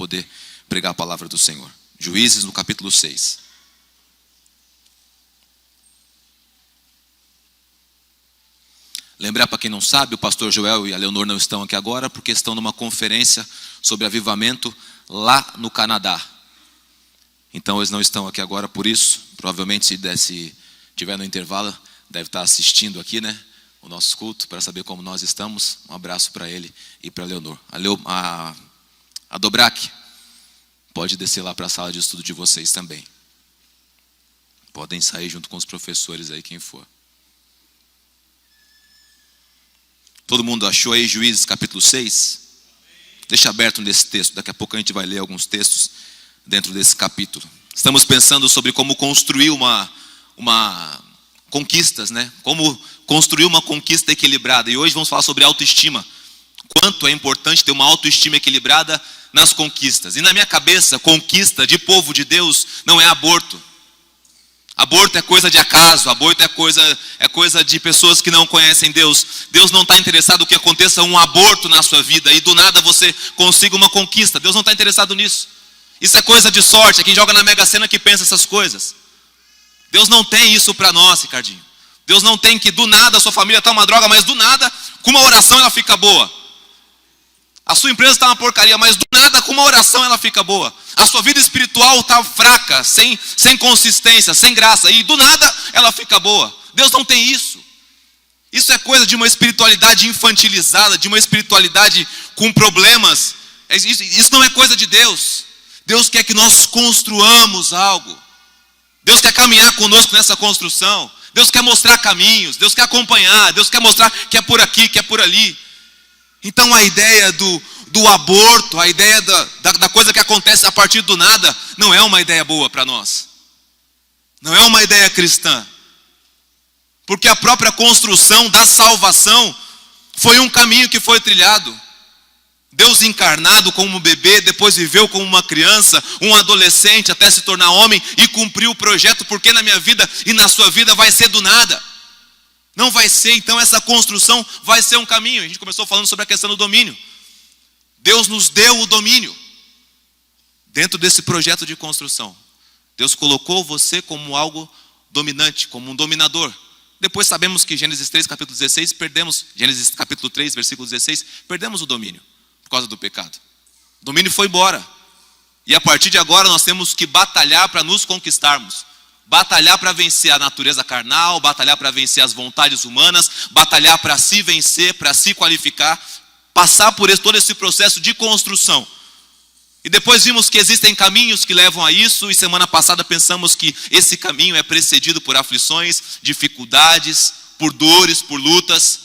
poder pregar a palavra do Senhor. Juízes, no capítulo 6. Lembrar para quem não sabe, o pastor Joel e a Leonor não estão aqui agora porque estão numa conferência sobre avivamento lá no Canadá. Então eles não estão aqui agora por isso. Provavelmente se tiver no intervalo, deve estar assistindo aqui, né, o nosso culto para saber como nós estamos. Um abraço para ele e para a Leonor. A Dobrak pode descer lá para a sala de estudo de vocês também. Podem sair junto com os professores aí, quem for. Todo mundo achou aí Juízes capítulo 6? Deixa aberto nesse texto, daqui a pouco a gente vai ler alguns textos dentro desse capítulo. Estamos pensando sobre como construir conquistas, né? Como construir uma conquista equilibrada. E hoje vamos falar sobre autoestima. Quanto é importante ter uma autoestima equilibrada nas conquistas. E na minha cabeça, conquista de povo de Deus não é aborto. Aborto é coisa de acaso, aborto é coisa de pessoas que não conhecem Deus. Deus não está interessado que aconteça um aborto na sua vida e do nada você consiga uma conquista. Deus não está interessado nisso. Isso é coisa de sorte, é quem joga na Mega Sena que pensa essas coisas. Deus não tem isso para nós, Ricardinho. Deus não tem que do nada a sua família está uma droga, mas do nada com uma oração ela fica boa. A sua empresa está uma porcaria, mas do nada com uma oração ela fica boa. A sua vida espiritual está fraca, sem consistência, sem graça, e do nada ela fica boa. Deus não tem isso. Isso é coisa de uma espiritualidade infantilizada, de uma espiritualidade com problemas. Isso não é coisa de Deus. Deus quer que nós construamos algo. Deus quer caminhar conosco nessa construção. Deus quer mostrar caminhos, Deus quer acompanhar, Deus quer mostrar que é por aqui, que é por ali. Então a ideia do aborto, a ideia da coisa que acontece a partir do nada, não é uma ideia boa para nós. Não é uma ideia cristã. Porque a própria construção da salvação foi um caminho que foi trilhado. Deus encarnado como um bebê, depois viveu como uma criança, um adolescente, até se tornar homem e cumpriu o projeto, porque na minha vida e na sua vida vai ser do nada. Não vai ser, então essa construção vai ser um caminho. A gente começou falando sobre a questão do domínio. Deus nos deu o domínio. Dentro desse projeto de construção, Deus colocou você como algo dominante, como um dominador. Depois sabemos que Gênesis 3, capítulo 16, Gênesis capítulo 3, versículo 16, perdemos o domínio por causa do pecado. O domínio foi embora. E a partir de agora nós temos que batalhar para nos conquistarmos. Batalhar para vencer a natureza carnal, batalhar para vencer as vontades humanas, batalhar para se vencer, para se qualificar, passar por todo esse processo de construção. E depois vimos que existem caminhos que levam a isso, e semana passada pensamos que esse caminho é precedido por aflições, dificuldades, por dores, por lutas.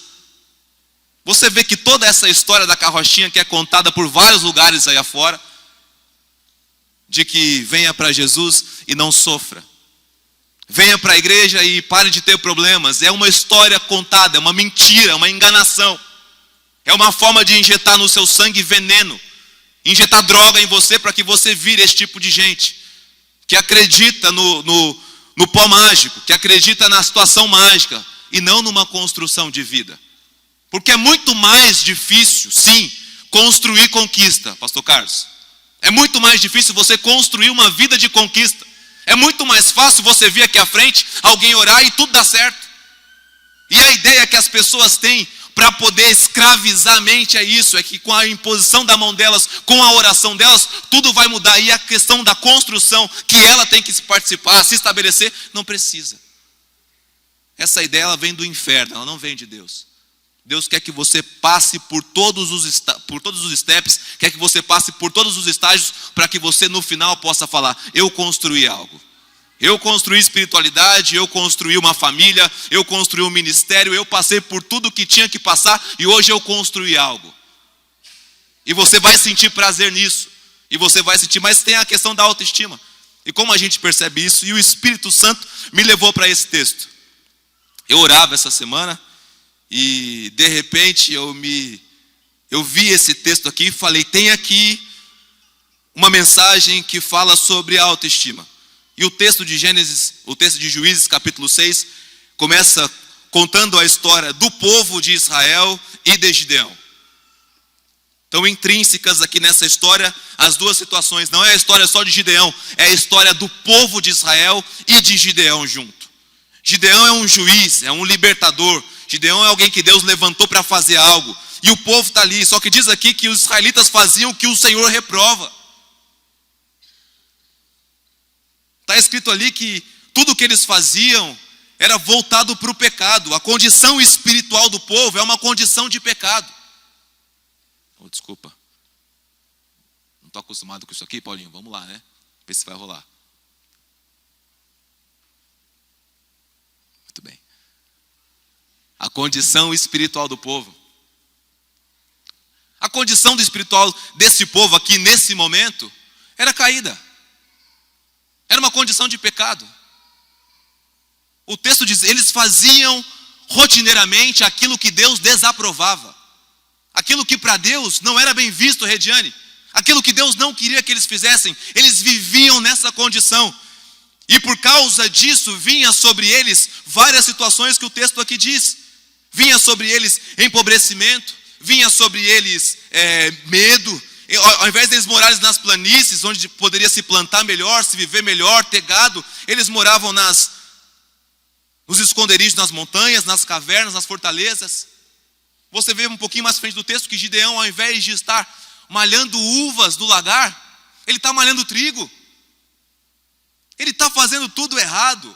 Você vê que toda essa história da carrochinha que é contada por vários lugares aí afora, de que venha para Jesus e não sofra. Venha para a igreja e pare de ter problemas. É uma história contada, é uma mentira, é uma enganação. É uma forma de injetar no seu sangue veneno. Injetar droga em você para que você vire esse tipo de gente. Que acredita no pó mágico, que acredita na situação mágica e não numa construção de vida. Porque é muito mais difícil, sim, construir conquista, pastor Carlos. É muito mais difícil você construir uma vida de conquista. É muito mais fácil você vir aqui à frente, alguém orar e tudo dá certo. E a ideia que as pessoas têm para poder escravizar a mente é isso, é que com a imposição da mão delas, com a oração delas, tudo vai mudar. E a questão da construção, que ela tem que se participar, se estabelecer, não precisa. Essa ideia ela vem do inferno, ela não vem de Deus. Deus quer que você passe por todos os steps, quer que você passe por todos os estágios, para que você no final possa falar, eu construí algo. Eu construí espiritualidade, eu construí uma família, eu construí um ministério, eu passei por tudo que tinha que passar e hoje eu construí algo. E você vai sentir prazer nisso, e você vai sentir, mas tem a questão da autoestima. E como a gente percebe isso, e o Espírito Santo me levou para esse texto. Eu orava essa semana, e de repente eu vi esse texto aqui e falei, tem aqui uma mensagem que fala sobre a autoestima. E o texto de Juízes capítulo 6, começa contando a história do povo de Israel e de Gideão. Estão intrínsecas aqui nessa história as duas situações. Não é a história só de Gideão, é a história do povo de Israel e de Gideão junto. Gideão é um juiz, é um libertador. Gideão é alguém que Deus levantou para fazer algo. E o povo está ali. Só que diz aqui que os israelitas faziam o que o Senhor reprova. Está escrito ali que tudo o que eles faziam era voltado para o pecado. A condição espiritual do povo é uma condição de pecado. Oh, desculpa. Não estou acostumado com isso aqui, Paulinho. Vamos lá, né? Ver se vai rolar. Muito bem. A condição espiritual do povo. A condição do espiritual desse povo aqui, nesse momento, era caída. Era uma condição de pecado. O texto diz, eles faziam rotineiramente aquilo que Deus desaprovava. Aquilo que para Deus não era bem visto, Rediane. Aquilo que Deus não queria que eles fizessem. Eles viviam nessa condição. E por causa disso, vinha sobre eles várias situações que o texto aqui diz. Vinha sobre eles empobrecimento, vinha sobre eles medo. Ao invés deles morarem nas planícies, onde poderia se plantar melhor, se viver melhor, ter gado, eles moravam nos esconderijos, nas montanhas, nas cavernas, nas fortalezas. Você vê um pouquinho mais frente do texto que Gideão, ao invés de estar malhando uvas do lagar, ele está malhando trigo. Ele está fazendo tudo errado.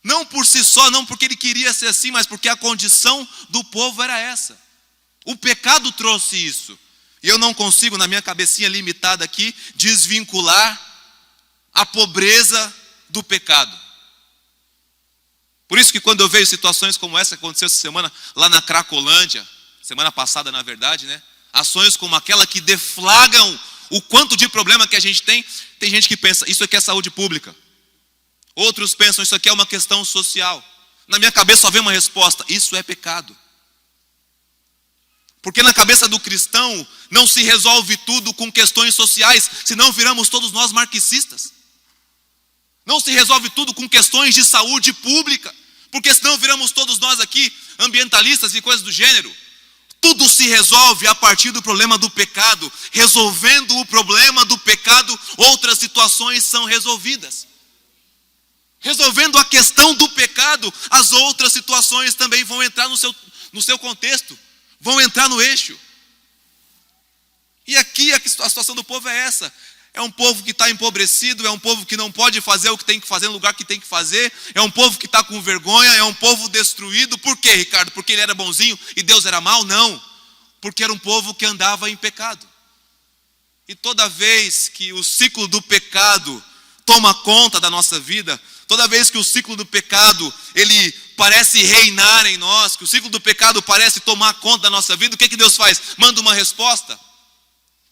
Não por si só, não porque ele queria ser assim, mas porque a condição do povo era essa. O pecado trouxe isso. E eu não consigo, na minha cabecinha limitada aqui, desvincular a pobreza do pecado. Por isso que quando eu vejo situações como essa que aconteceu essa semana, lá na Cracolândia, semana passada na verdade, né? Ações como aquela que deflagram o quanto de problema que a gente tem. Tem gente que pensa, isso aqui é saúde pública. Outros pensam, isso aqui é uma questão social. Na minha cabeça só vem uma resposta, isso é pecado. Porque na cabeça do cristão não se resolve tudo com questões sociais, senão viramos todos nós marxistas. Não se resolve tudo com questões de saúde pública, porque senão viramos todos nós aqui ambientalistas e coisas do gênero. Tudo se resolve a partir do problema do pecado. Resolvendo o problema do pecado, outras situações são resolvidas. Resolvendo a questão do pecado, as outras situações também vão entrar no seu contexto. Vão entrar no eixo. E aqui a situação do povo é essa. É um povo que está empobrecido, é um povo que não pode fazer o que tem que fazer no lugar que tem que fazer, é um povo que está com vergonha, é um povo destruído. Por quê, Ricardo? Porque ele era bonzinho e Deus era mau? Não. Porque era um povo que andava em pecado. E toda vez que o ciclo do pecado toma conta da nossa vida, toda vez que o ciclo do pecado, ele parece reinar em nós, que o ciclo do pecado parece tomar conta da nossa vida, o que Deus faz? Manda uma resposta.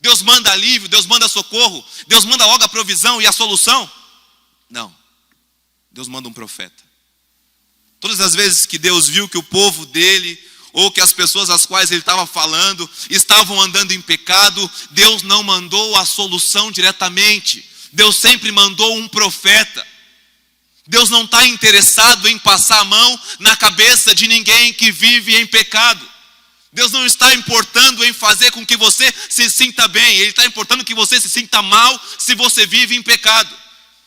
Deus manda alívio, Deus manda socorro, Deus manda logo a provisão e a solução? Não. Deus manda um profeta. Todas as vezes que Deus viu que o povo dele, ou que as pessoas às quais ele estava falando, estavam andando em pecado, Deus não mandou a solução diretamente. Deus sempre mandou um profeta. Deus não está interessado em passar a mão na cabeça de ninguém que vive em pecado. Deus não está importando em fazer com que você se sinta bem. Ele está importando que você se sinta mal se você vive em pecado.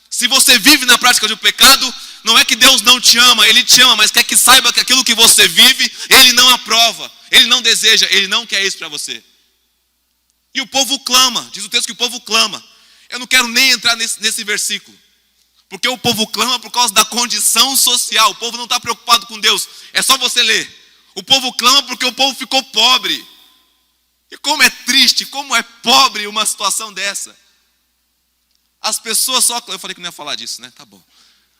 Se você vive na prática do pecado, não é que Deus não te ama, Ele te ama, mas quer que saiba que aquilo que você vive, Ele não aprova, Ele não deseja, Ele não quer isso para você. E o povo clama, diz o texto que o povo clama. Eu não quero nem entrar nesse versículo. Porque o povo clama por causa da condição social. O povo não está preocupado com Deus. É só você ler. O povo clama porque o povo ficou pobre. E como é triste, como é pobre uma situação dessa. As pessoas só... Eu falei que não ia falar disso, né? Tá bom.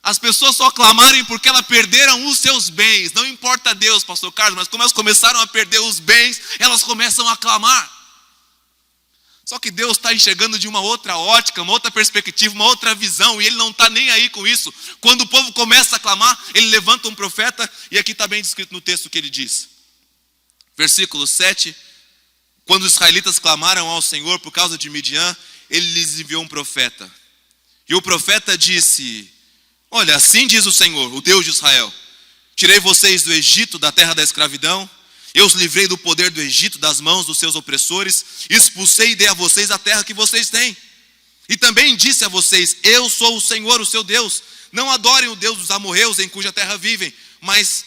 As pessoas só clamarem porque elas perderam os seus bens. Não importa Deus, pastor Carlos, mas como elas começaram a perder os bens, elas começam a clamar. Só que Deus está enxergando de uma outra ótica, uma outra perspectiva, uma outra visão, e Ele não está nem aí com isso. Quando o povo começa a clamar, Ele levanta um profeta, e aqui está bem descrito no texto o que ele diz. Versículo 7, quando os israelitas clamaram ao Senhor por causa de Midian, Ele lhes enviou um profeta. E o profeta disse, olha, assim diz o Senhor, o Deus de Israel, tirei vocês do Egito, da terra da escravidão, Eu os livrei do poder do Egito, das mãos dos seus opressores, expulsei e dei a vocês a terra que vocês têm. E também disse a vocês: eu sou o Senhor, o seu Deus. Não adorem o Deus dos amorreus em cuja terra vivem. Mas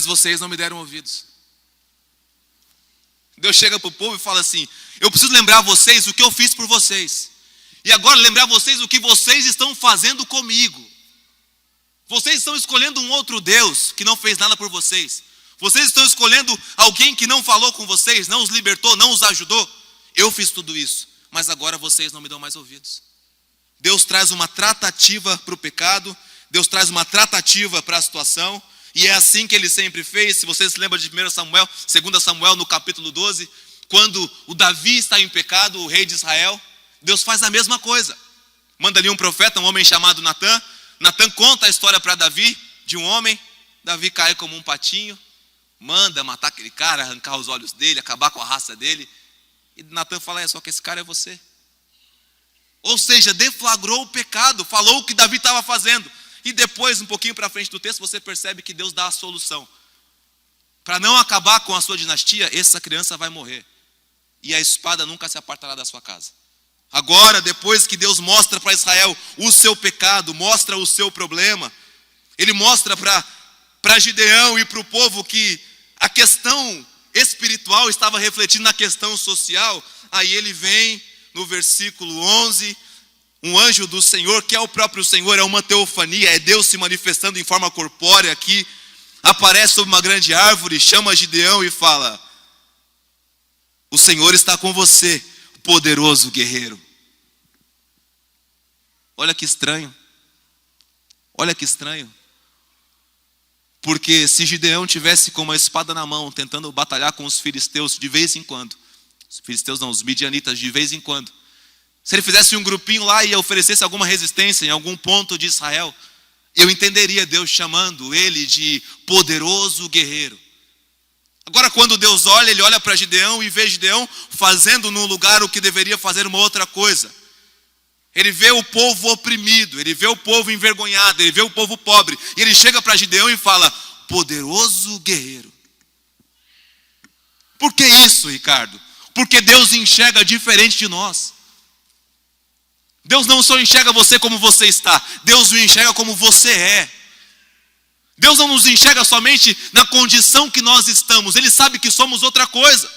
vocês não me deram ouvidos. Deus chega para o povo e fala assim: eu preciso lembrar vocês o que eu fiz por vocês. E agora lembrar vocês o que vocês estão fazendo comigo. Vocês estão escolhendo um outro Deus que não fez nada por vocês. Vocês estão escolhendo alguém que não falou com vocês, não os libertou, não os ajudou. Eu fiz tudo isso, mas agora vocês não me dão mais ouvidos. Deus traz uma tratativa para o pecado, Deus traz uma tratativa para a situação, e é assim que ele sempre fez. Se você se lembra de 1 Samuel, 2 Samuel no capítulo 12, quando o Davi está em pecado, o rei de Israel, Deus faz a mesma coisa. Manda ali um profeta, um homem chamado Natã. Natã conta a história para Davi, de um homem. Davi cai como um patinho, manda matar aquele cara, arrancar os olhos dele, acabar com a raça dele. E Natã fala: só que esse cara é você. Ou seja, deflagrou o pecado, falou o que Davi estava fazendo. E depois, um pouquinho para frente do texto, você percebe que Deus dá a solução. Para não acabar com a sua dinastia, essa criança vai morrer. E a espada nunca se apartará da sua casa. Agora, depois que Deus mostra para Israel o seu pecado, mostra o seu problema, ele mostra para Gideão e para o povo que a questão espiritual estava refletindo na questão social. Aí ele vem no versículo 11, um anjo do Senhor, que é o próprio Senhor, é uma teofania, é Deus se manifestando em forma corpórea aqui, aparece sobre uma grande árvore, chama Gideão e fala: o Senhor está com você, poderoso guerreiro. Olha que estranho. Olha que estranho. Porque se Gideão tivesse com uma espada na mão, tentando batalhar com os filisteus de vez em quando, os filisteus não, os midianitas de vez em quando, se ele fizesse um grupinho lá e oferecesse alguma resistência em algum ponto de Israel, eu entenderia Deus chamando ele de poderoso guerreiro. Agora, quando Deus olha, ele olha para Gideão e vê Gideão fazendo no lugar o que deveria fazer uma outra coisa. Ele vê o povo oprimido, ele vê o povo envergonhado, ele vê o povo pobre. E ele chega para Gideão e fala: poderoso guerreiro. Por que isso, Ricardo? Porque Deus enxerga diferente de nós. Deus não só enxerga você como você está, Deus o enxerga como você é. Deus não nos enxerga somente na condição que nós estamos, Ele sabe que somos outra coisa.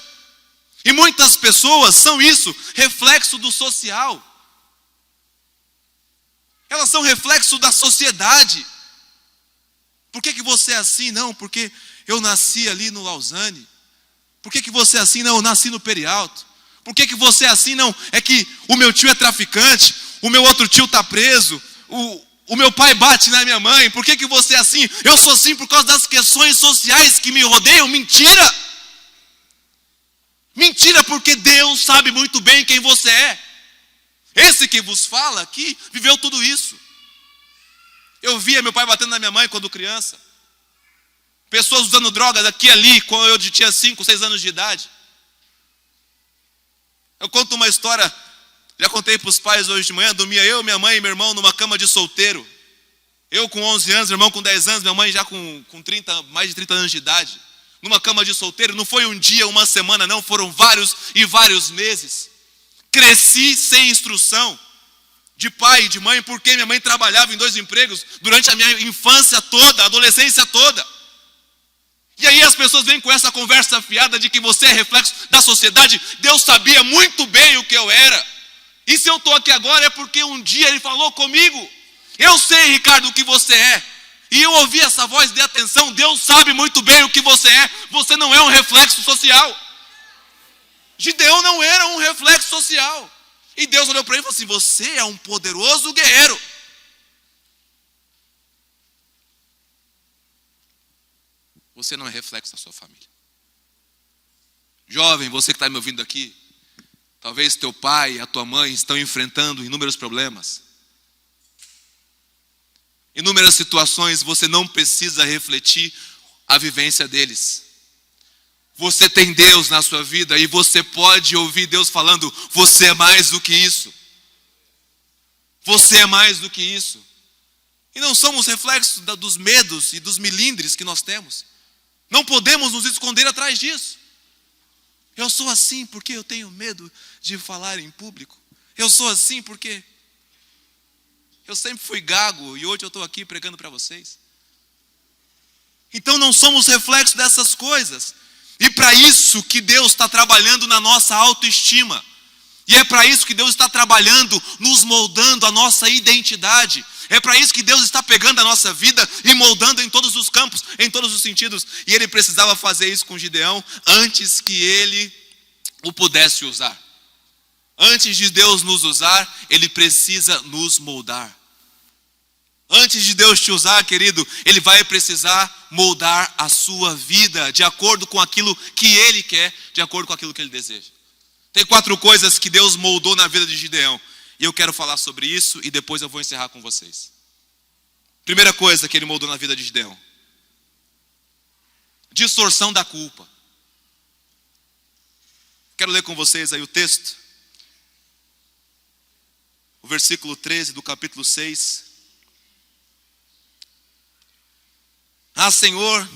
E muitas pessoas são isso, reflexo do social. Elas são reflexo da sociedade. Por que você é assim? Não, porque eu nasci ali no Lausanne. Por que você é assim? Não, eu nasci no Perialto. Por que você é assim? Não, é que o meu tio é traficante, o meu outro tio está preso, o meu pai bate na minha mãe. Por que você é assim? Eu sou assim por causa das questões sociais que me rodeiam. Mentira! Mentira, porque Deus sabe muito bem quem você é. Esse que vos fala aqui viveu tudo isso. Eu via meu pai batendo na minha mãe quando criança. Pessoas usando drogas aqui e ali, quando eu tinha 5, 6 anos de idade. Eu conto uma história, já contei para os pais hoje de manhã. Dormia eu, minha mãe e meu irmão numa cama de solteiro. Eu com 11 anos, meu irmão com 10 anos, minha mãe já com 30, mais de 30 anos de idade. Numa cama de solteiro, não foi um dia, uma semana, não, foram vários e vários meses. Cresci sem instrução de pai e de mãe, porque minha mãe trabalhava em 2 empregos durante a minha infância toda, a adolescência toda. E aí as pessoas vêm com essa conversa fiada de que você é reflexo da sociedade. Deus sabia muito bem o que eu era. E se eu estou aqui agora é porque um dia Ele falou comigo. Eu sei, Ricardo, o que você é. E eu ouvi essa voz, dê atenção. Deus sabe muito bem o que você é. Você não é um reflexo social. Gideão não era um reflexo social. E Deus olhou para ele e falou assim: você é um poderoso guerreiro. Você não é reflexo da sua família. Jovem, você que está me ouvindo aqui, talvez teu pai e a tua mãe estão enfrentando inúmeros problemas. Inúmeras situações, você não precisa refletir a vivência deles. Você tem Deus na sua vida e você pode ouvir Deus falando: você é mais do que isso. Você é mais do que isso. E não somos reflexos dos medos e dos milindres que nós temos. Não podemos nos esconder atrás disso. Eu sou assim porque eu tenho medo de falar em público. Eu sou assim porque eu sempre fui gago e hoje eu estou aqui pregando para vocês. Então não somos reflexo dessas coisas. E para isso que Deus está trabalhando na nossa autoestima. E é para isso que Deus está trabalhando, nos moldando a nossa identidade. É para isso que Deus está pegando a nossa vida e moldando em todos os campos, em todos os sentidos. E Ele precisava fazer isso com Gideão antes que Ele o pudesse usar. Antes de Deus nos usar, Ele precisa nos moldar. Antes de Deus te usar, querido, Ele vai precisar moldar a sua vida de acordo com aquilo que Ele quer, de acordo com aquilo que Ele deseja. Tem 4 coisas que Deus moldou na vida de Gideão. E eu quero falar sobre isso e depois eu vou encerrar com vocês. Primeira coisa que Ele moldou na vida de Gideão: distorção da culpa. Quero ler com vocês aí o texto. O versículo 13 do capítulo 6. Ah, Senhor,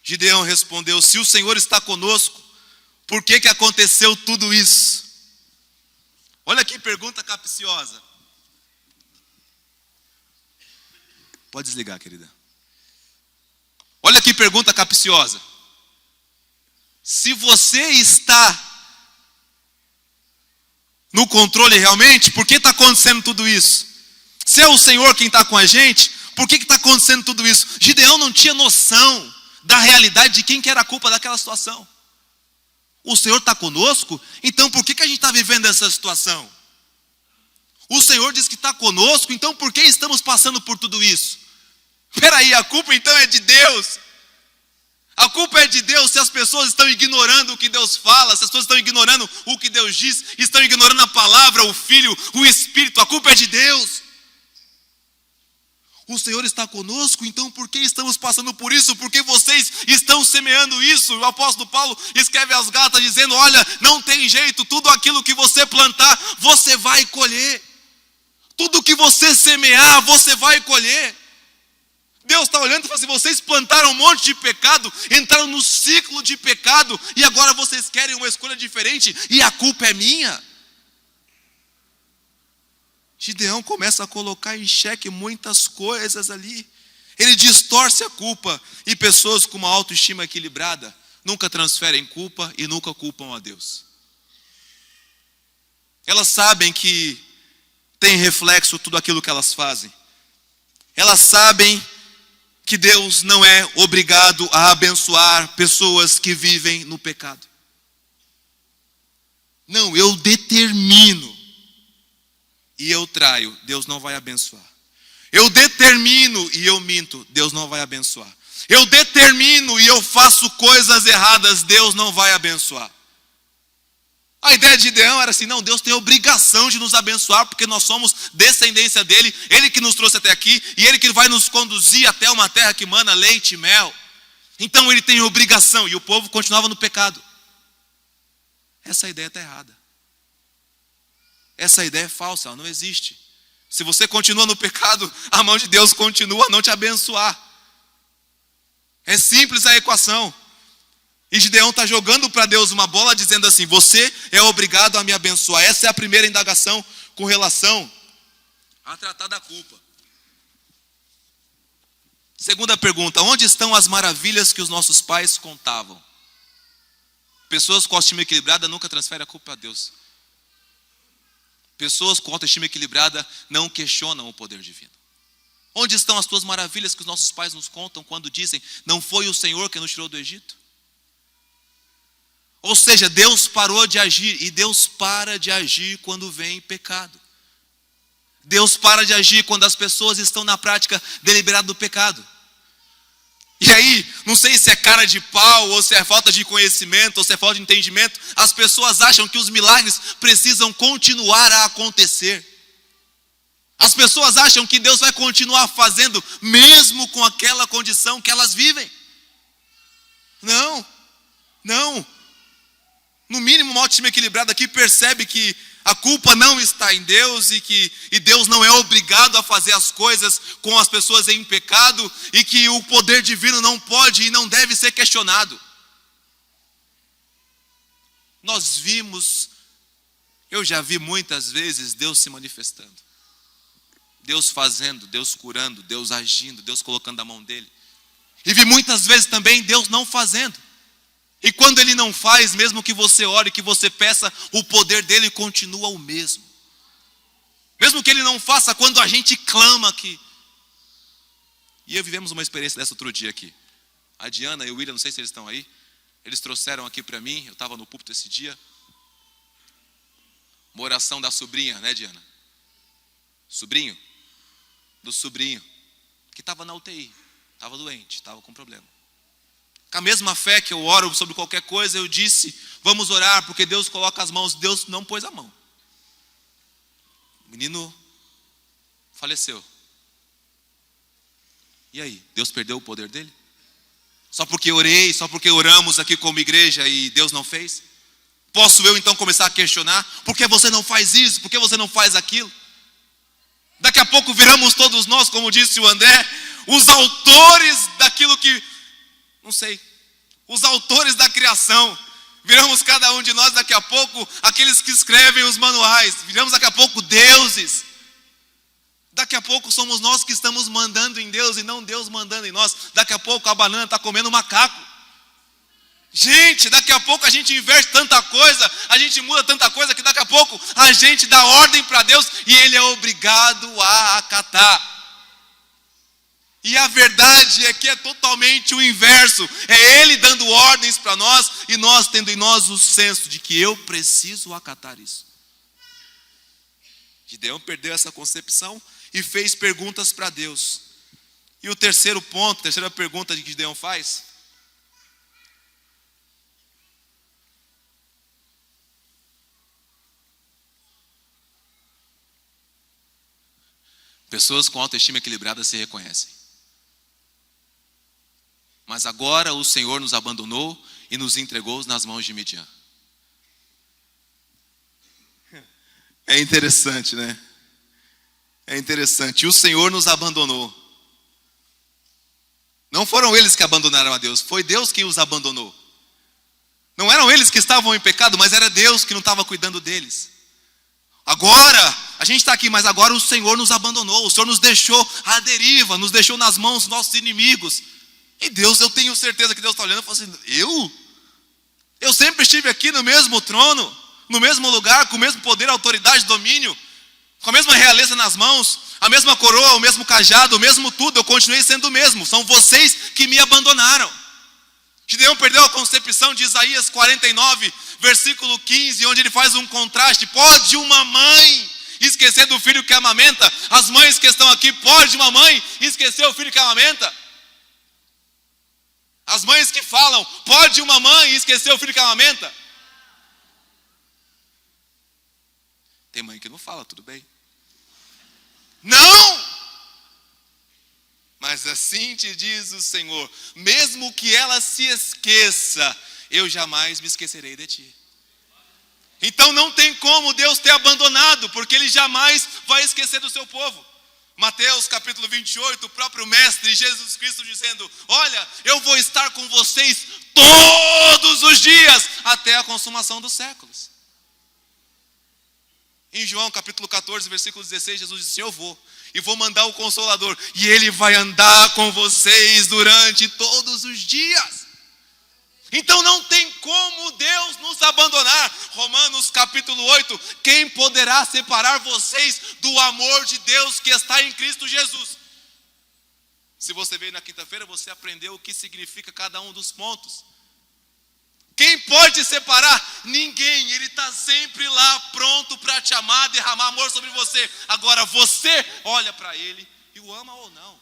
Gideão respondeu: se o Senhor está conosco, por que aconteceu tudo isso? Olha que pergunta capciosa. Pode desligar, querida. Olha que pergunta capciosa. Se você está no controle realmente, por que está acontecendo tudo isso? Se é o Senhor quem está com a gente, por que está acontecendo tudo isso? Gideão não tinha noção da realidade de quem que era a culpa daquela situação. O Senhor está conosco, então por que a gente está vivendo essa situação? O Senhor diz que está conosco, então por que estamos passando por tudo isso? Espera aí, a culpa então é de Deus. A culpa é de Deus se as pessoas estão ignorando o que Deus fala, se as pessoas estão ignorando o que Deus diz, estão ignorando a palavra, o Filho, o Espírito, a culpa é de Deus. O Senhor está conosco, então por que estamos passando por isso? Porque vocês estão semeando isso. O apóstolo Paulo escreve às Gálatas dizendo: olha, não tem jeito, tudo aquilo que você plantar, você vai colher. Tudo que você semear, você vai colher. Deus está olhando e fala assim: vocês plantaram um monte de pecado, entraram no ciclo de pecado, e agora vocês querem uma escolha diferente, e a culpa é minha. Gideão começa a colocar em xeque muitas coisas ali. Ele distorce a culpa. E pessoas com uma autoestima equilibrada nunca transferem culpa e nunca culpam a Deus. Elas sabem que tem reflexo tudo aquilo que elas fazem. Elas sabem que Deus não é obrigado a abençoar pessoas que vivem no pecado. Não, eu determino e eu traio, Deus não vai abençoar. Eu determino e eu minto, Deus não vai abençoar. Eu determino e eu faço coisas erradas, Deus não vai abençoar. A ideia de Gideão era assim: não, Deus tem a obrigação de nos abençoar, porque nós somos descendência dele, ele que nos trouxe até aqui, e ele que vai nos conduzir até uma terra que mana leite e mel. Então ele tem obrigação, e o povo continuava no pecado. Essa ideia está errada. Essa ideia é falsa, ela não existe. Se você continua no pecado, a mão de Deus continua a não te abençoar. É simples a equação. E Gideão está jogando para Deus uma bola dizendo assim: você é obrigado a me abençoar. Essa é a primeira indagação com relação a tratar da culpa. Segunda pergunta: onde estão as maravilhas que os nossos pais contavam? Pessoas com autoestima equilibrada nunca transferem a culpa a Deus. Pessoas com autoestima equilibrada não questionam o poder divino. Onde estão as tuas maravilhas que os nossos pais nos contam quando dizem: não foi o Senhor que nos tirou do Egito? Ou seja, Deus parou de agir, e Deus para de agir quando vem pecado. Deus para de agir quando as pessoas estão na prática deliberada do pecado. E aí, não sei se é cara de pau, ou se é falta de conhecimento, ou se é falta de entendimento, as pessoas acham que os milagres precisam continuar a acontecer. As pessoas acham que Deus vai continuar fazendo, mesmo com aquela condição que elas vivem. Não. No mínimo, uma autoestima equilibrada aqui percebe que a culpa não está em Deus e Deus não é obrigado a fazer as coisas com as pessoas em pecado e que o poder divino não pode e não deve ser questionado. Nós vimos, eu já vi muitas vezes Deus se manifestando, Deus fazendo, Deus curando, Deus agindo, Deus colocando a mão dele. E vi muitas vezes também Deus não fazendo. E quando ele não faz, mesmo que você ore, que você peça, o poder dele continua o mesmo. Mesmo que ele não faça, quando a gente clama aqui. E eu vivemos uma experiência dessa outro dia aqui. A Diana e o William, não sei se eles estão aí, eles trouxeram aqui para mim, eu estava no púlpito esse dia, uma oração da sobrinha, né, Diana? Sobrinho? Do sobrinho, que estava na UTI, estava doente, estava com problema. Com a mesma fé que eu oro sobre qualquer coisa, eu disse, vamos orar, porque Deus coloca as mãos. Deus não pôs a mão. O menino faleceu. E aí, Deus perdeu o poder dele? Só porque orei, só porque oramos aqui como igreja e Deus não fez? Posso eu então começar a questionar? Por que você não faz isso? Por que você não faz aquilo? Daqui a pouco viramos todos nós, como disse o André, os autores daquilo que, não sei, os autores da criação. Viramos cada um de nós daqui a pouco aqueles que escrevem os manuais. Viramos daqui a pouco deuses. Daqui a pouco somos nós que estamos mandando em Deus e não Deus mandando em nós. Daqui a pouco a banana está comendo macaco. Gente, daqui a pouco a gente inverte tanta coisa, a gente muda tanta coisa que daqui a pouco a gente dá ordem para Deus e Ele é obrigado a acatar. E a verdade é que é totalmente o inverso. É Ele dando ordens para nós e nós tendo em nós o senso de que eu preciso acatar isso. Gideão perdeu essa concepção e fez perguntas para Deus. E o terceiro ponto, a terceira pergunta que Gideão faz: pessoas com autoestima equilibrada se reconhecem. Mas agora o Senhor nos abandonou e nos entregou nas mãos de Midian. É interessante, né? É interessante. E o Senhor nos abandonou. Não foram eles que abandonaram a Deus, foi Deus quem os abandonou. Não eram eles que estavam em pecado, mas era Deus que não estava cuidando deles. Agora, a gente está aqui, mas agora o Senhor nos abandonou. O Senhor nos deixou à deriva, nos deixou nas mãos dos nossos inimigos. E Deus, eu tenho certeza que Deus está olhando e fala assim: eu sempre estive aqui no mesmo trono, no mesmo lugar, com o mesmo poder, autoridade, domínio, com a mesma realeza nas mãos, a mesma coroa, o mesmo cajado, o mesmo tudo, eu continuei sendo o mesmo. São vocês que me abandonaram. Gideão perdeu a concepção de Isaías 49, versículo 15, onde ele faz um contraste. Pode uma mãe esquecer do filho que amamenta? As mães que estão aqui, pode uma mãe esquecer o filho que amamenta? As mães que falam, pode uma mãe esquecer o filho que amamenta? Tem mãe que não fala, tudo bem. Não! Mas assim te diz o Senhor, mesmo que ela se esqueça, eu jamais me esquecerei de ti. Então não tem como Deus ter abandonado, porque Ele jamais vai esquecer do seu povo. Mateus capítulo 28, o próprio mestre Jesus Cristo dizendo: olha, eu vou estar com vocês todos os dias, até a consumação dos séculos. Em João capítulo 14, versículo 16, Jesus disse: eu vou, e vou mandar o Consolador, e Ele vai andar com vocês durante todos os dias. Então não tem como Deus nos abandonar. Romanos capítulo 8, quem poderá separar vocês do amor de Deus que está em Cristo Jesus? Se você veio na quinta-feira, você aprendeu o que significa cada um dos pontos. Quem pode separar? Ninguém. Ele está sempre lá pronto para te amar, derramar amor sobre você. Agora você olha para Ele e o ama ou não.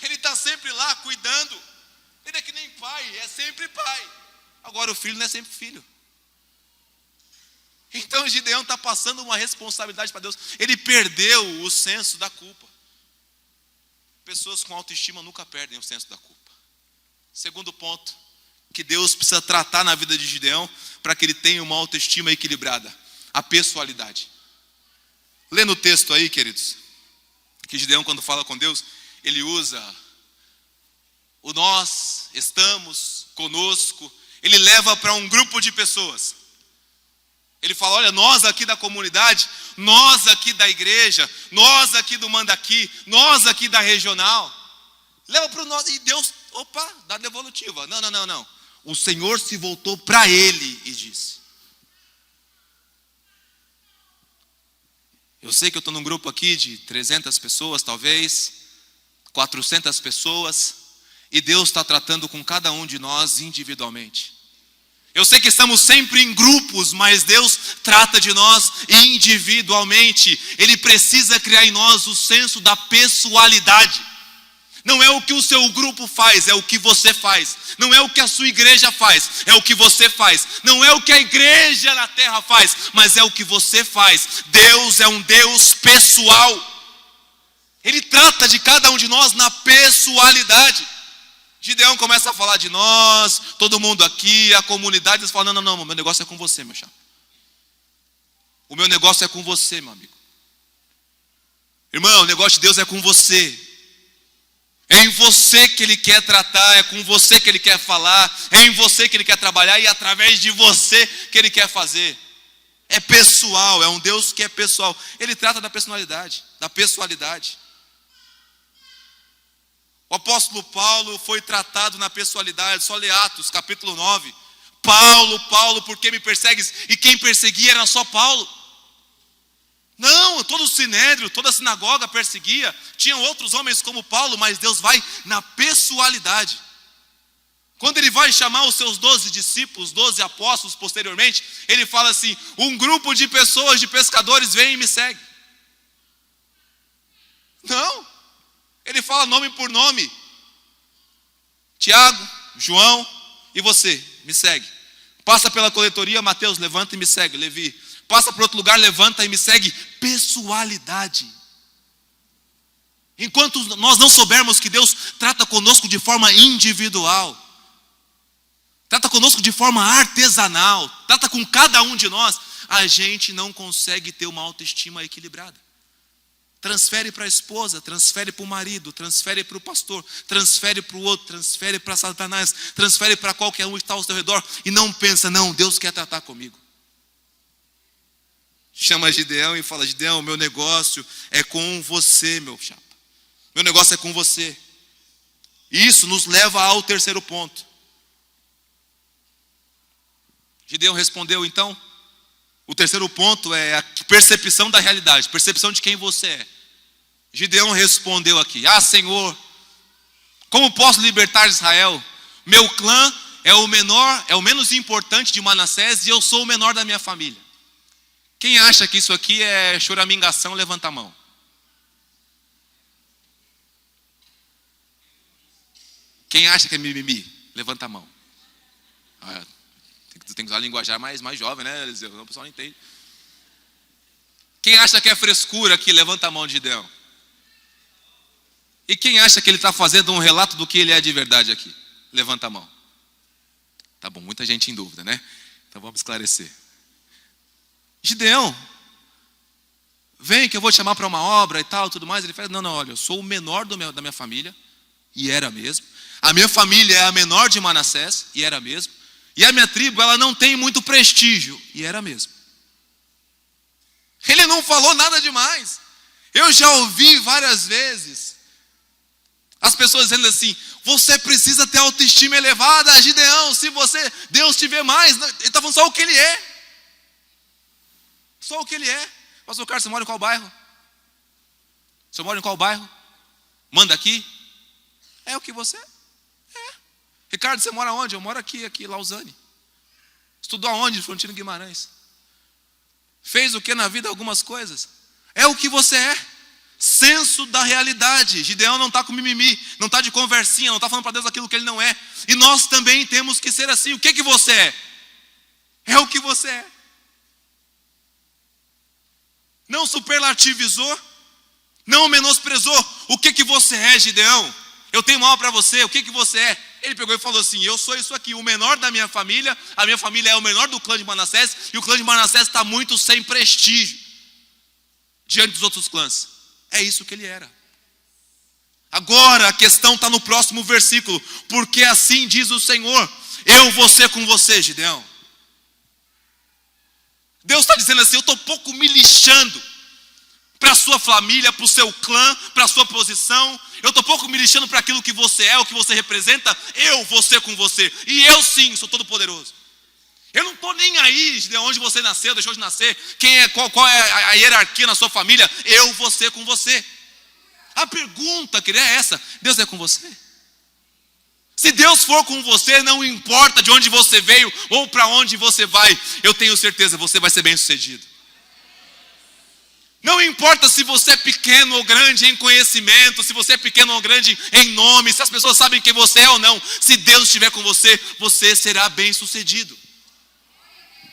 Ele está sempre lá cuidando. Ele é que nem pai, é sempre pai. Agora o filho não é sempre filho. Então Gideão está passando uma responsabilidade para Deus. Ele perdeu o senso da culpa. Pessoas com autoestima nunca perdem o senso da culpa. Segundo ponto que Deus precisa tratar na vida de Gideão para que ele tenha uma autoestima equilibrada: A pessoalidade. Lendo o texto aí, queridos, que Gideão, quando fala com Deus, ele usa o nós, estamos, conosco. Ele leva para um grupo de pessoas. Ele fala, olha, nós aqui da comunidade, nós aqui da igreja, nós aqui do Mandaqui, nós aqui da regional. Leva para o nós, e Deus, opa, dá devolutiva. Não. O Senhor se voltou para ele e disse. Eu sei que eu estou num grupo aqui de 300 pessoas, talvez, 400 pessoas, e Deus está tratando com cada um de nós individualmente. Eu sei que estamos sempre em grupos, mas Deus trata de nós individualmente. Ele precisa criar em nós o senso da pessoalidade. Não é o que o seu grupo faz, é o que você faz. Não é o que a sua igreja faz, é o que você faz. Não é o que a igreja na terra faz, mas é o que você faz. Deus é um Deus pessoal. Ele trata de cada um de nós na pessoalidade. Gideão começa a falar de nós, todo mundo aqui, a comunidade. Eles falam, não, meu negócio é com você, meu chapa. O meu negócio é com você, meu amigo. Irmão, o negócio de Deus é com você. É em você que Ele quer tratar, é com você que Ele quer falar, é em você que Ele quer trabalhar e é através de você que Ele quer fazer. É pessoal, é um Deus que é pessoal. Ele trata da personalidade, da pessoalidade. O apóstolo Paulo foi tratado na pessoalidade, só lê Atos, capítulo 9. Paulo, por que me persegues? E quem perseguia era só Paulo. Não, todo o sinédrio, toda a sinagoga perseguia. Tinham outros homens como Paulo, mas Deus vai na pessoalidade. Quando Ele vai chamar os seus 12 discípulos, 12 apóstolos posteriormente, Ele fala assim, um grupo de pessoas, de pescadores, vem e me segue. Não, Ele fala nome por nome. Tiago, João e você, me segue. Passa pela coletoria, Mateus, levanta e me segue. Levi, passa para outro lugar, levanta e me segue. Pessoalidade. Enquanto nós não soubermos que Deus trata conosco de forma individual, trata conosco de forma artesanal, trata com cada um de nós, a gente não consegue ter uma autoestima equilibrada. Transfere para a esposa, transfere para o marido, transfere para o pastor, transfere para o outro, transfere para Satanás, transfere para qualquer um que está ao seu redor e não pensa, não, Deus quer tratar comigo. Chama Gideão e fala, Gideão, meu negócio é com você, meu chapa. Meu negócio é com você. Isso nos leva ao terceiro ponto. Gideão respondeu então, o terceiro ponto é a percepção da realidade, percepção de quem você é. Gideão respondeu aqui, Senhor, como posso libertar Israel? Meu clã é o menor, é o menos importante de Manassés e eu sou o menor da minha família. Quem acha que isso aqui é choramingação, levanta a mão. Quem acha que é mimimi? Levanta a mão. Tem que usar a linguajar mais jovem, né, Eliseu? O pessoal não entende. Quem acha que é frescura aqui? Levanta a mão de Gideão. E quem acha que ele está fazendo um relato do que ele é de verdade aqui? Levanta a mão. Tá bom, muita gente em dúvida, né? Então vamos esclarecer. Gideão, vem que eu vou te chamar para uma obra e tal, tudo mais. Ele fala, não, olha, eu sou o menor da minha família, e era mesmo. A minha família é a menor de Manassés, e era mesmo. E a minha tribo, ela não tem muito prestígio, e era mesmo. Ele não falou nada demais. Eu já ouvi várias vezes as pessoas dizendo assim, você precisa ter autoestima elevada, Gideão, se Deus te vê mais. Ele está falando só o que ele é. Só o que ele é. Pastor Carlos, você mora em qual bairro? Você mora em qual bairro? Manda aqui? É o que você é. Ricardo, você mora onde? Eu moro aqui, Lausanne. Estudou aonde? Frontino Guimarães. Fez o que na vida? Algumas coisas. É o que você é. Senso da realidade. Gideão não está com mimimi, não está de conversinha, não está falando para Deus aquilo que ele não é. E nós também temos que ser assim. O que você é? É o que você é. Não superlativizou, não menosprezou. O que você é, Gideão? Eu tenho mal para você, o que você é? Ele pegou e falou assim: eu sou isso aqui, o menor da minha família, a minha família é o menor do clã de Manassés, e o clã de Manassés está muito sem prestígio diante dos outros clãs. É isso que ele era. Agora a questão está no próximo versículo. Porque assim diz o Senhor: eu vou ser com você, Gideão. Deus está dizendo assim: eu estou pouco me lixando para a sua família, para o seu clã, para a sua posição. Eu estou pouco me lixando para aquilo que você é, o que você representa. Eu vou ser com você. E eu sim sou todo poderoso. Eu não estou nem aí de onde você nasceu, deixou de nascer, qual é a hierarquia na sua família. Eu vou ser com você. A pergunta, querida, é essa: Deus é com você? Se Deus for com você, não importa de onde você veio ou para onde você vai, eu tenho certeza, você vai ser bem sucedido. Não importa se você é pequeno ou grande em conhecimento, se você é pequeno ou grande em nome, se as pessoas sabem quem você é ou não, se Deus estiver com você, você será bem sucedido.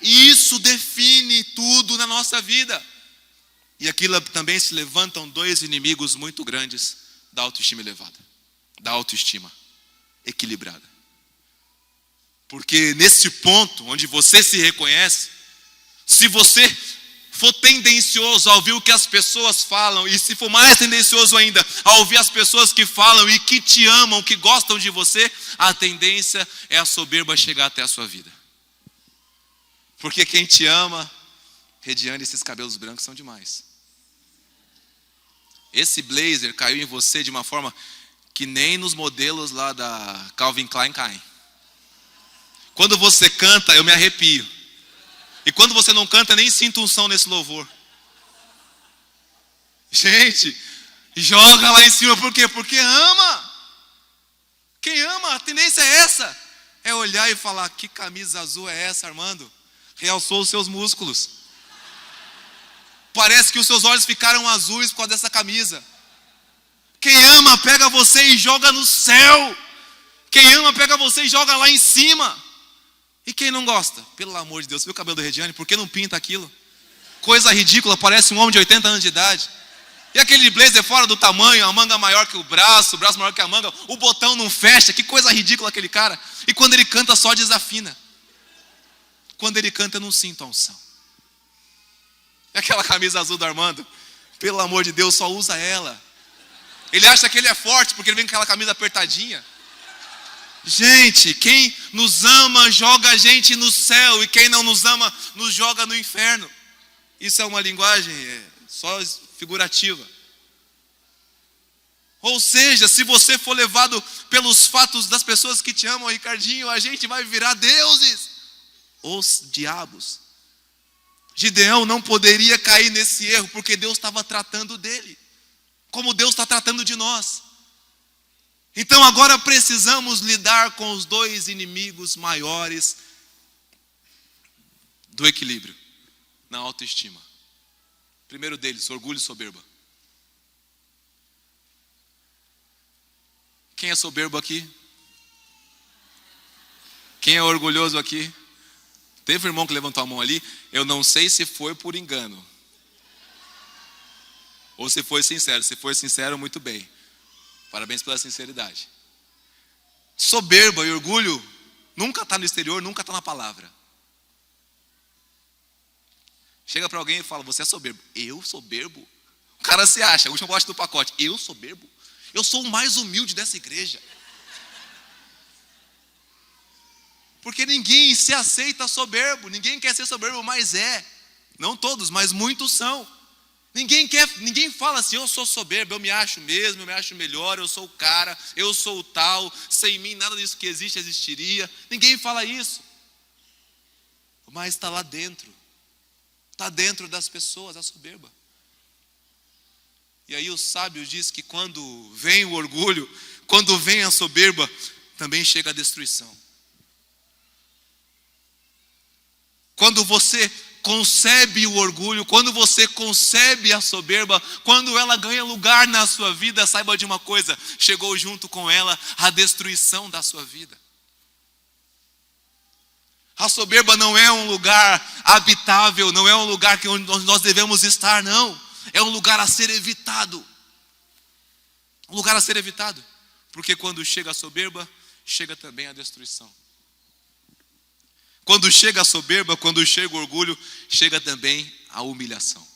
E isso define tudo na nossa vida. E aqui também se levantam dois inimigos muito grandes da autoestima elevada, da autoestima equilibrada. Porque nesse ponto onde você se reconhece, se você for tendencioso a ouvir o que as pessoas falam, e se for mais tendencioso ainda a ouvir as pessoas que falam e que te amam, que gostam de você, a tendência é a soberba chegar até a sua vida. Porque quem te ama, Rediane, esses cabelos brancos são demais. Esse blazer caiu em você de uma forma que nem nos modelos lá da Calvin Klein caem. Quando você canta, eu me arrepio. E quando você não canta, nem sinto unção nesse louvor. Gente, joga lá em cima, por quê? Porque ama. Quem ama, a tendência é essa. É olhar e falar: que camisa azul é essa, Armando? Realçou os seus músculos. Parece que os seus olhos ficaram azuis por causa dessa camisa. Quem ama, pega você e joga no céu. Quem ama, pega você e joga lá em cima. E quem não gosta? Pelo amor de Deus, você viu o cabelo do Rediane? Por que não pinta aquilo? Coisa ridícula, parece um homem de 80 anos de idade. E aquele blazer fora do tamanho, a manga maior que o braço maior que a manga, o botão não fecha, que coisa ridícula aquele cara. E quando ele canta, só desafina. Quando ele canta, eu não sinto a unção. E aquela camisa azul do Armando, pelo amor de Deus, só usa ela. Ele acha que ele é forte porque ele vem com aquela camisa apertadinha. Gente, quem nos ama joga a gente no céu, e quem não nos ama nos joga no inferno. Isso é uma linguagem só figurativa. Ou seja, se você for levado pelos fatos das pessoas que te amam, Ricardinho, a gente vai virar deuses. Os diabos. Gideão não poderia cair nesse erro, porque Deus estava tratando dele, como Deus está tratando de nós. Então agora precisamos lidar com os dois inimigos maiores do equilíbrio na autoestima. Primeiro deles, orgulho e soberba. Quem é soberbo aqui? Quem é orgulhoso aqui? Teve um irmão que levantou a mão ali. Eu não sei se foi por engano ou se foi sincero. Se foi sincero, muito bem. Parabéns pela sinceridade. Soberba e orgulho nunca está no exterior, nunca está na palavra. Chega para alguém e fala: você é soberbo. Eu soberbo? O cara se acha, a última bolacha do pacote. Eu soberbo? Eu sou o mais humilde dessa igreja. Porque ninguém se aceita soberbo. Ninguém quer ser soberbo, mas é. Não todos, mas muitos são. Ninguém fala assim: eu sou soberbo, eu me acho mesmo, eu me acho melhor, eu sou o cara, eu sou o tal, sem mim nada disso que existe existiria. Ninguém fala isso. Mas está lá dentro. Está dentro das pessoas a soberba. E aí o sábio diz que quando vem o orgulho, quando vem a soberba, também chega a destruição. Quando você concebe o orgulho, quando você concebe a soberba, quando ela ganha lugar na sua vida, saiba de uma coisa: chegou junto com ela a destruição da sua vida. A soberba não é um lugar habitável, não é um lugar onde nós devemos estar, não. É um lugar a ser evitado. Um lugar a ser evitado. Porque quando chega a soberba, chega também a destruição. Quando chega a soberba, quando chega o orgulho, chega também a humilhação.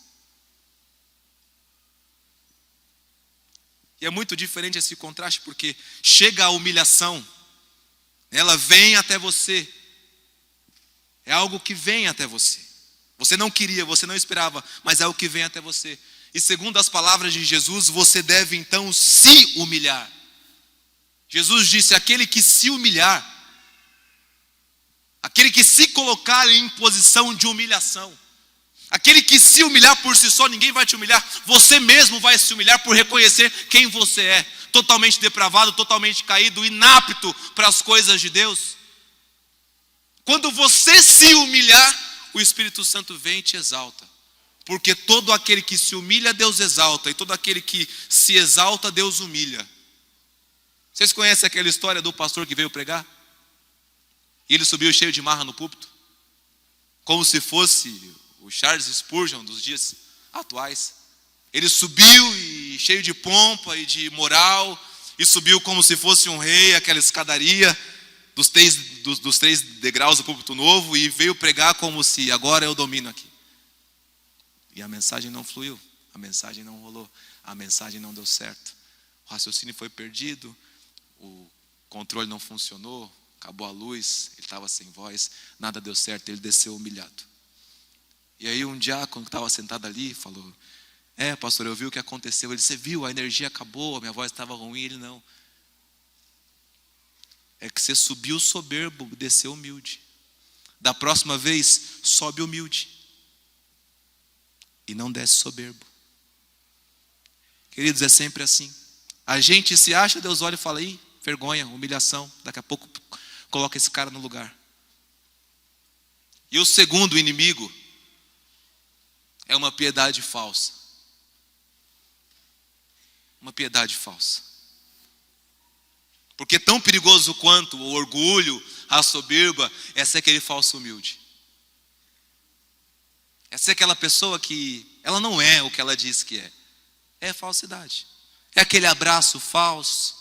E é muito diferente esse contraste, porque chega a humilhação, ela vem até você. É algo que vem até você. Você não queria, você não esperava, mas é o que vem até você. E segundo as palavras de Jesus, você deve então se humilhar. Jesus disse: aquele que se humilhar, aquele que se colocar em posição de humilhação, aquele que se humilhar por si só, ninguém vai te humilhar, você mesmo vai se humilhar por reconhecer quem você é, totalmente depravado, totalmente caído, inapto para as coisas de Deus. Quando você se humilhar, o Espírito Santo vem e te exalta, porque todo aquele que se humilha, Deus exalta, e todo aquele que se exalta, Deus humilha. Vocês conhecem aquela história do pastor que veio pregar? E ele subiu cheio de marra no púlpito, como se fosse o Charles Spurgeon dos dias atuais. Ele subiu e cheio de pompa e de moral, e subiu como se fosse um rei, aquela escadaria dos três degraus do púlpito novo, e veio pregar como se agora eu domino aqui. E a mensagem não fluiu, a mensagem não rolou, a mensagem não deu certo. O raciocínio foi perdido, o controle não funcionou, acabou a luz, ele estava sem voz, nada deu certo, ele desceu humilhado. E aí um diácono que estava sentado ali falou: pastor, eu vi o que aconteceu. Ele: você viu, a energia acabou, a minha voz estava ruim. Ele: não. É que você subiu soberbo, desceu humilde. Da próxima vez, sobe humilde e não desce soberbo. Queridos, é sempre assim. A gente se acha, Deus olha e fala: ih, vergonha, humilhação, daqui a pouco coloca esse cara no lugar. E o segundo inimigo é uma piedade falsa. Uma piedade falsa. Porque tão perigoso quanto o orgulho, a soberba, é ser aquele falso humilde. É ser aquela pessoa que ela não é o que ela diz que é. É falsidade. É aquele abraço falso,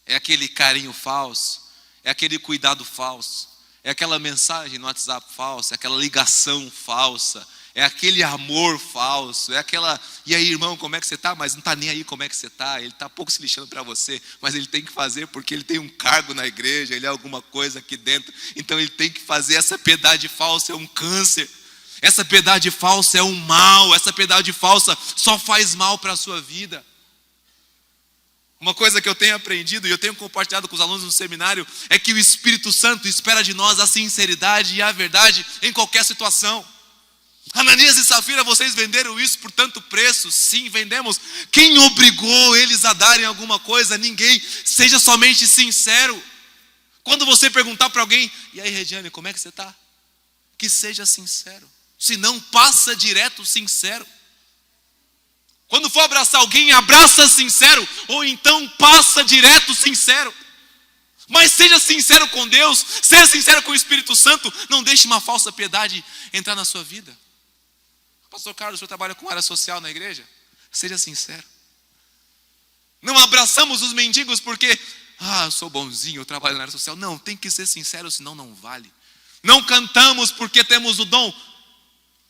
é aquele carinho falso, é aquele cuidado falso, é aquela mensagem no WhatsApp falsa, é aquela ligação falsa, é aquele amor falso, é aquela: e aí, irmão, como é que você está? Mas não está nem aí como é que você está, ele está pouco se lixando para você, mas ele tem que fazer porque ele tem um cargo na igreja, ele é alguma coisa aqui dentro, então ele tem que fazer. Essa piedade falsa é um câncer, essa piedade falsa é um mal, essa piedade falsa só faz mal para a sua vida. Uma coisa que eu tenho aprendido e eu tenho compartilhado com os alunos no seminário é que o Espírito Santo espera de nós a sinceridade e a verdade em qualquer situação. Ananias e Safira, vocês venderam isso por tanto preço? Sim, vendemos. Quem obrigou eles a darem alguma coisa? Ninguém. Seja somente sincero. Quando você perguntar para alguém: e aí, Regiane, como é que você está? Que seja sincero. Se não, passa direto sincero. Quando for abraçar alguém, abraça sincero, ou então passa direto sincero. Mas seja sincero com Deus, seja sincero com o Espírito Santo. Não deixe uma falsa piedade entrar na sua vida. Pastor Carlos, o senhor trabalha com área social na igreja? Seja sincero. Não abraçamos os mendigos porque: eu sou bonzinho, eu trabalho na área social. Não, tem que ser sincero, senão não vale. Não cantamos porque temos o dom,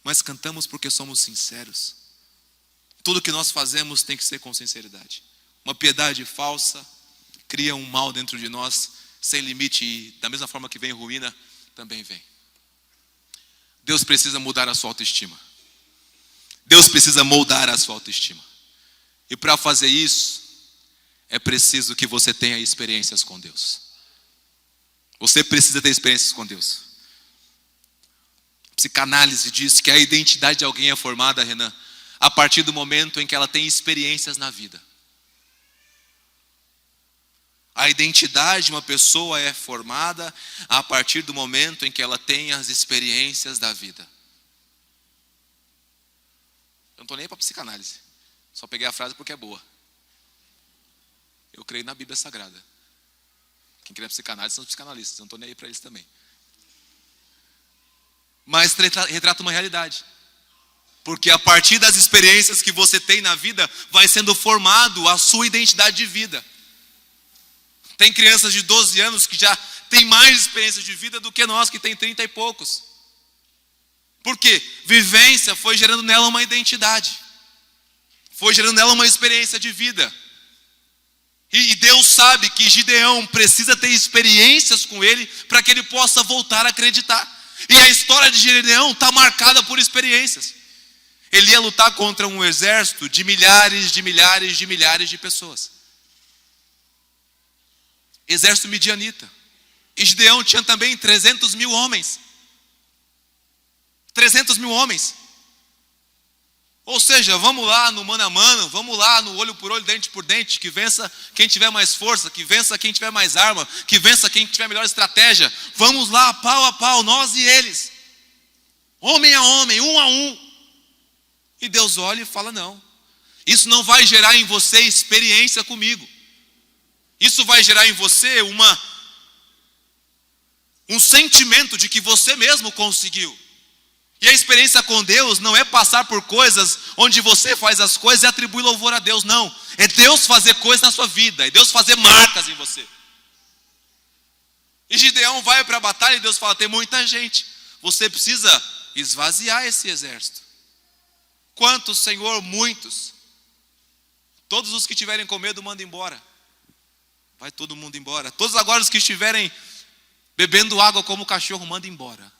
mas cantamos porque somos sinceros. Tudo que nós fazemos tem que ser com sinceridade. Uma piedade falsa cria um mal dentro de nós sem limite, e da mesma forma que vem ruína, também vem. Deus precisa mudar a sua autoestima. Deus precisa moldar a sua autoestima. E para fazer isso, é preciso que você tenha experiências com Deus. Você precisa ter experiências com Deus. A psicanálise diz que a identidade de alguém é formada, Renan, a partir do momento em que ela tem experiências na vida. A identidade de uma pessoa é formada a partir do momento em que ela tem as experiências da vida. Eu não estou nem aí para psicanálise. Só peguei a frase porque é boa. Eu creio na Bíblia Sagrada. Quem crê na psicanálise são os psicanalistas. Eu não estou nem aí para eles também. Mas retrata uma realidade. Porque a partir das experiências que você tem na vida, vai sendo formado a sua identidade de vida. Tem crianças de 12 anos que já têm mais experiência de vida do que nós que tem 30 e poucos. Por quê? Vivência foi gerando nela uma identidade. Foi gerando nela uma experiência de vida. E Deus sabe que Gideão precisa ter experiências com ele para que ele possa voltar a acreditar. E a história de Gideão está marcada por experiências. Ele ia lutar contra um exército de milhares de pessoas. Exército midianita. E Gideão tinha também 300 mil homens. 300 mil homens. Ou seja, vamos lá no mano a mano, vamos lá no olho por olho, dente por dente, que vença quem tiver mais força, que vença quem tiver mais arma, que vença quem tiver melhor estratégia. Vamos lá, pau a pau, nós e eles. Homem a homem, um a um. E Deus olha e fala, não. Isso não vai gerar em você experiência comigo. Isso vai gerar em você um sentimento de que você mesmo conseguiu. E a experiência com Deus não é passar por coisas onde você faz as coisas e atribui louvor a Deus, não. É Deus fazer coisas na sua vida, é Deus fazer marcas em você. E Gideão vai para a batalha e Deus fala, tem muita gente, você precisa esvaziar esse exército. Quantos, Senhor? Muitos. Todos os que tiverem com medo, manda embora. Vai todo mundo embora. Todos agora os que estiverem bebendo água como cachorro, manda embora.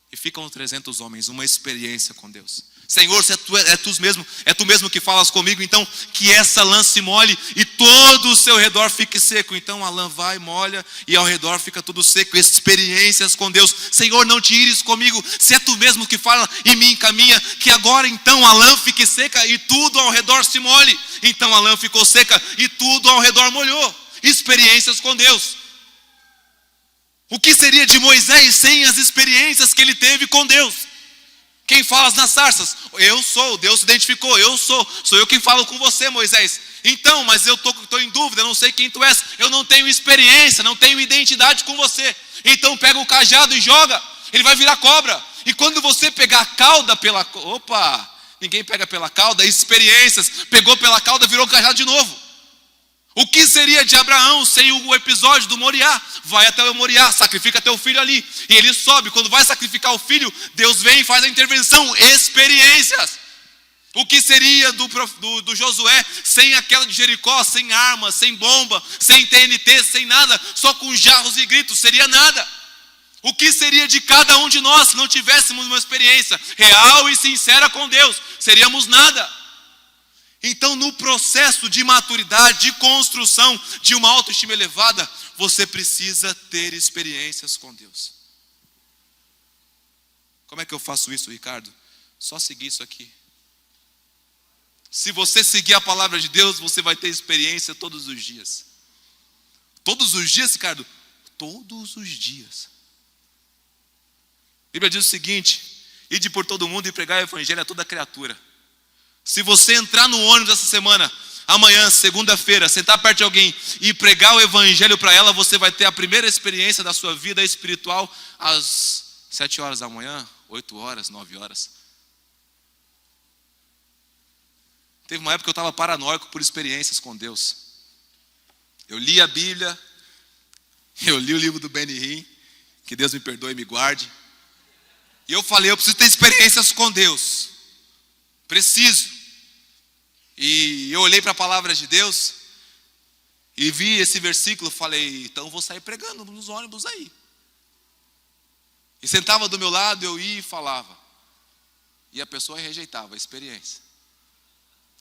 E ficam 300 homens, uma experiência com Deus. Senhor, se é tu mesmo que falas comigo, então que essa lã se molhe e todo o seu redor fique seco. Então a lã vai, molha e ao redor fica tudo seco. Experiências com Deus. Senhor, não te ires comigo, se é tu mesmo que fala e me encaminha, que agora então a lã fique seca e tudo ao redor se molhe. Então a lã ficou seca e tudo ao redor molhou. Experiências com Deus. O que seria de Moisés sem as experiências que ele teve com Deus? Quem fala nas sarças? Eu sou, Deus se identificou, sou eu quem falo com você, Moisés. Então, mas eu estou em dúvida, não sei quem tu és, eu não tenho experiência, não tenho identidade com você. Então pega o cajado e joga, ele vai virar cobra. E quando você pegar a cauda pela... Opa, ninguém pega pela cauda, experiências, pegou pela cauda, virou cajado de novo. O que seria de Abraão sem o episódio do Moriá? Vai até o Moriá, sacrifica teu filho ali. E ele sobe, quando vai sacrificar o filho, Deus vem e faz a intervenção. Experiências. O que seria do Josué sem aquela de Jericó, sem arma, sem bomba, sem TNT, sem nada, só com jarros e gritos? Seria nada. O que seria de cada um de nós se não tivéssemos uma experiência real e sincera com Deus? Seríamos nada. Então, no processo de maturidade, de construção de uma autoestima elevada, você precisa ter experiências com Deus. Como é que eu faço isso, Ricardo? Só seguir isso aqui. Se você seguir a palavra de Deus, você vai ter experiência todos os dias. Todos os dias, Ricardo? Todos os dias. A Bíblia diz o seguinte: ide por todo mundo e pregar o evangelho a toda criatura. Se você entrar no ônibus essa semana, amanhã, segunda-feira, sentar perto de alguém e pregar o evangelho para ela, você vai ter a primeira experiência da sua vida espiritual às 7 horas da manhã, 8 horas, 9 horas. Teve uma época que eu estava paranoico por experiências com Deus. Eu li a Bíblia, eu li o livro do Benny Hinn, que Deus me perdoe e me guarde. E eu falei, eu preciso ter experiências com Deus. Preciso. E eu olhei para a palavra de Deus e vi esse versículo, falei, então eu vou sair pregando nos ônibus aí. E sentava do meu lado, eu ia e falava. E a pessoa rejeitava a experiência.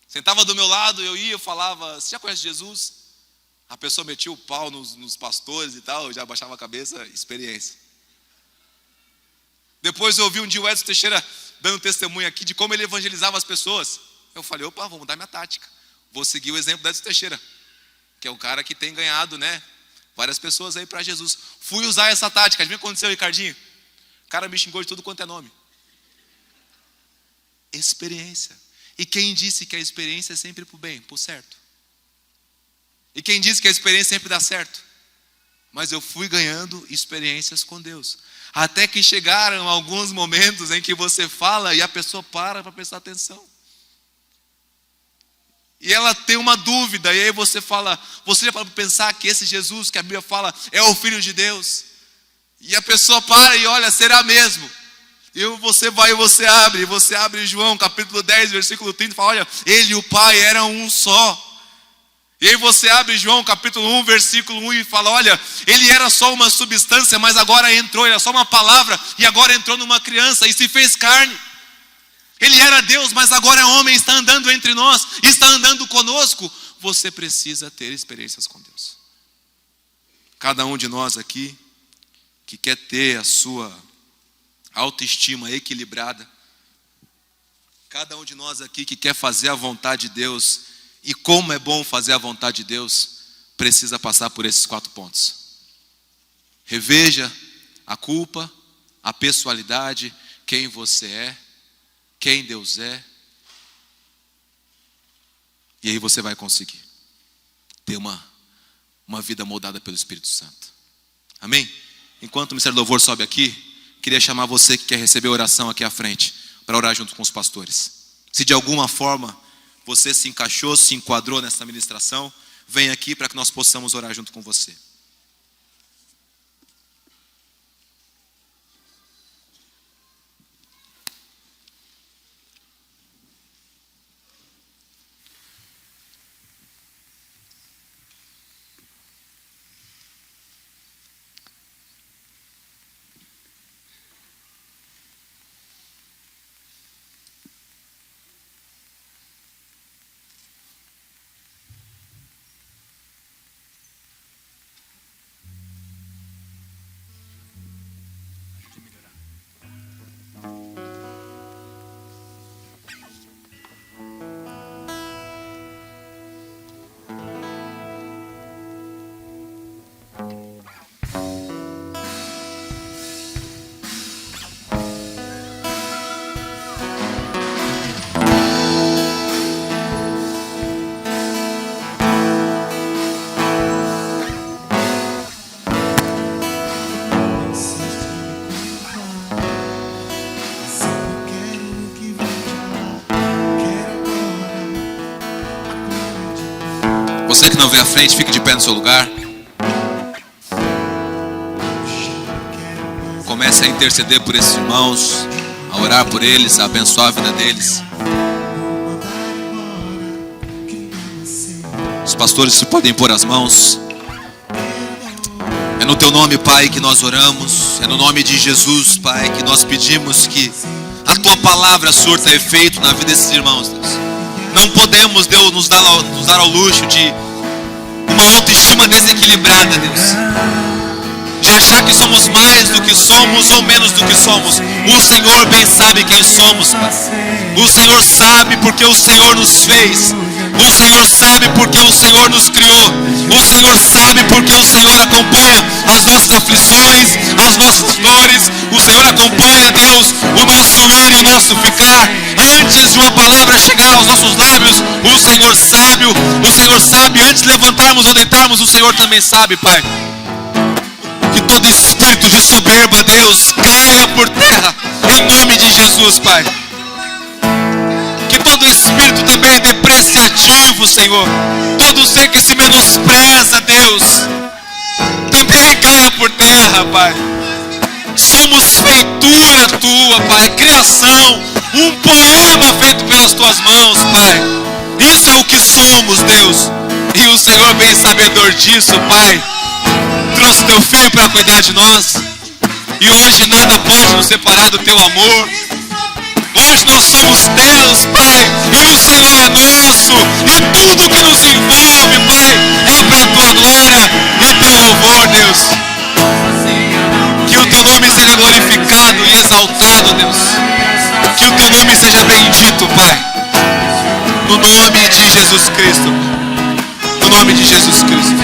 Sentava do meu lado, eu ia e falava, você já conhece Jesus? A pessoa metia o pau nos pastores e tal, eu já abaixava a cabeça, experiência. Depois eu ouvi um dia o Edson Teixeira dando testemunho aqui de como ele evangelizava as pessoas. Eu falei, opa, vou mudar minha tática. Vou seguir o exemplo do Edson Teixeira, que é o cara que tem ganhado, várias pessoas aí para Jesus. Fui usar essa tática. Adivinha o que aconteceu, Ricardinho? O cara me xingou de tudo quanto é nome. Experiência. E quem disse que a experiência é sempre para o bem, para o certo? E quem disse que a experiência sempre dá certo? Mas eu fui ganhando experiências com Deus. Até que chegaram alguns momentos em que você fala e a pessoa para prestar atenção. E ela tem uma dúvida, e aí você fala, você já parou para pensar que esse Jesus que a Bíblia fala é o Filho de Deus? E a pessoa para e olha, será mesmo? E você vai e você abre João capítulo 10, versículo 30, e fala, olha, ele e o Pai eram um só. E aí você abre João capítulo 1, versículo 1 e fala, olha, ele era só uma substância, mas agora entrou, ele era só uma palavra, e agora entrou numa criança e se fez carne. Ele era Deus, mas agora é homem, está andando entre nós, está andando conosco. Você precisa ter experiências com Deus. Cada um de nós aqui, que quer ter a sua autoestima equilibrada, cada um de nós aqui que quer fazer a vontade de Deus, e como é bom fazer a vontade de Deus, precisa passar por esses 4 pontos. Reveja a culpa, a pessoalidade, quem você é, quem Deus é. E aí você vai conseguir ter uma vida moldada pelo Espírito Santo. Amém? Enquanto o Ministério do Louvor sobe aqui, queria chamar você que quer receber oração aqui à frente, para orar junto com os pastores. Se de alguma forma você se encaixou, se enquadrou nessa ministração, vem aqui para que nós possamos orar junto com você. Você que não vem à frente, fique de pé no seu lugar. Comece a interceder por esses irmãos, a orar por eles, a abençoar a vida deles. Os pastores se podem pôr as mãos. É no teu nome, Pai, que nós oramos. É no nome de Jesus, Pai, que nós pedimos que a tua palavra surta efeito na vida desses irmãos, Deus. Não podemos, Deus, nos dar ao luxo de uma autoestima desequilibrada, Deus, de achar que somos mais do que somos ou menos do que somos. O Senhor bem sabe quem somos, Pai. O Senhor sabe porque o Senhor nos fez. O Senhor sabe porque o Senhor nos criou. O Senhor sabe porque o Senhor acompanha as nossas aflições, as nossas dores. O Senhor acompanha, Deus, o nosso ir e o nosso ficar. Antes de uma palavra chegar aos nossos lábios, o Senhor sabe, antes de levantarmos ou deitarmos, o Senhor também sabe, Pai. Que todo espírito de soberba, Deus, caia por terra, em nome de Jesus, Pai. Que todo espírito também depreciativo, Senhor, todo ser que se menospreza, Deus, também caia por terra, Pai. Somos feitura tua, Pai, criação, um poema feito pelas tuas mãos, Pai. Isso é o que somos, Deus. E o Senhor, bem sabedor disso, Pai, trouxe teu filho para cuidar de nós. E hoje nada pode nos separar do teu amor. Hoje nós somos teus, Pai, e o Senhor é nosso. E tudo que nos envolve, Pai, é para a tua glória e teu louvor, Deus. Que o teu nome seja glorificado e exaltado, Deus. Que o teu nome seja bendito, Pai. No nome de Jesus Cristo. No nome de Jesus Cristo.